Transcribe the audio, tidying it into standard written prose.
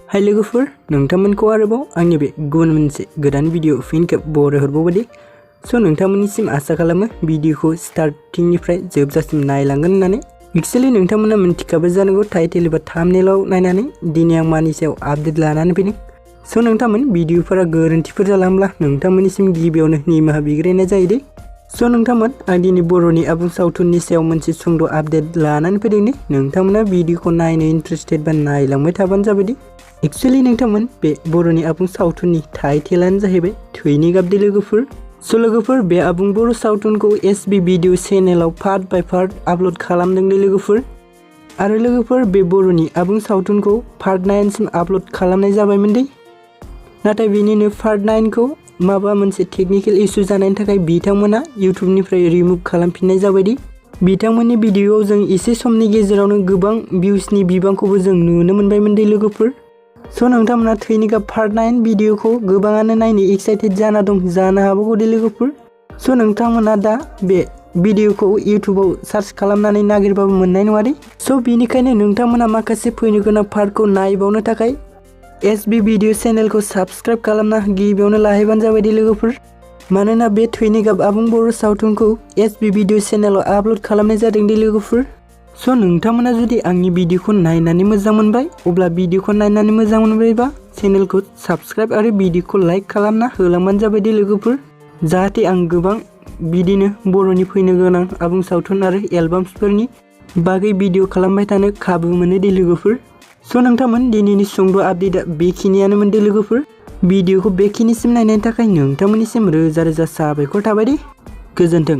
हाय लोगोफोर नोंथांमोनखौ आरोबाव आंनि बे गुबुन मोनसे गोदान भिडिअ फिन खेब बरायहरबावबायदि सो नोंथांमोननिसिम आसा खालामो भिडिअखौ स्टार्टिंनिफ्राय जोबजासिम नायलांगोन होननानै एक्चुअली नोंथांमोना मिन्थिखाबाय जानांगौ टाइटेल एबा थाम्बनेलाव नायनानै दिनै आं मानि सायाव आपडेट लानानै फैदों सो नोंथांमोन भिडिअफोरा गोरोन्थिफोर जालांब्ला नोंथांमोननिसिम गिबियावनो निमाहा बिग्रायनाय जायो दे सो नोंथांमोन आं दिनै बर'नि आबुं सावथुननि सायाव मोनसे सुंद' आपडेट लानानै फैदों दि नोंथांमोना भिडिअखौ नायनो इन्टारेस्टेड बा नायलांबाय थाबानो जाबाय दि एक्चुअली नोंथांमोन बे बर'नि आबुं सावथुननि टाइटेलानो जाहैबाय थैनि गाब दे लोगोफोर सो लोगोफोर बे आबुं बर' सावथुनखौ एसबी भिडिअ चेनेलाव पार्ट बाय पार्ट आपल'ड खालामदों दे लोगोफोर आरो लोगोफोर बे बर'नि आबुं सावथुनखौ पार्ट 9 सिम आपल'ड खालामनाय जाबायमोन दे नाथाय बेनिनो पार्ट 9 खौ माबा मोनसे टेक्निकल इशू जानायनि थाखाय बिथांमोना इउट्युबनिफ्राय रिमुभ खालामफिननाय जाबाय दि बिथांमोननि भिडिअआव जों एसे समनि गेजेरावनो गोबां भिउसनि बिबांखौबो जों नुनो मोनबायमोन दे लोगोफोर सो नोंथांमोना थैनि गाब पार्ट 9 भिडिअखौ गोबाङानो नायनो एक्साइटेड जाना दं जानो हागौ दे लोगोफोर सो नोंथांमोना दा बे भिडिअखौ इउट्युबाव सार्च खालामनानै नागिरबाबो मोननाय नङा दे सो बेनिखायनो नोंथांमोना माखासे फैनो गोनां पार्टखौ नायबावनो थाखाय एसबी भिडिअ चेनेलखौ साबस्क्राइब खालामना गिबियावनो लाहैबानो जाबाय दे लोगोफोर मानोना बे थैनि गाब आबुं बर' सावथुनखौ एसबी भिडिअ चेनेलाव आपल'ड खालामनाय जादों दे लोगोफोर सो नोंथांमोना जुदि आंनि भिडिअखौ नायनानै मोजां मोनबाय अब्ला भिडिअखौ नायनानै मोजां मोनबायबा चेनेलखौ साबस्क्राइब आरो भिडिअखौ लाइक खालामना होलांबानो जाबाय दे लोगोफोर जाहाथे आं गोबां बिदिनो बर'नि फैनो गोनां आबुं सावथुन आरो एलबामफोरनि बागै भिडिअ खालामबाय थानो खाबु मोनो दे लोगोफोर सो नोंथांमोन दिनैनि सुंद' आपडेटआ बेखिनियानोमोन दे लोगोफोर भिडिअखौ बेखिनिसिम नायनायनि थाखाय नोंथांमोननिसिम रोजा रोजा साबायखर थाबाय दे गोजोन्थों।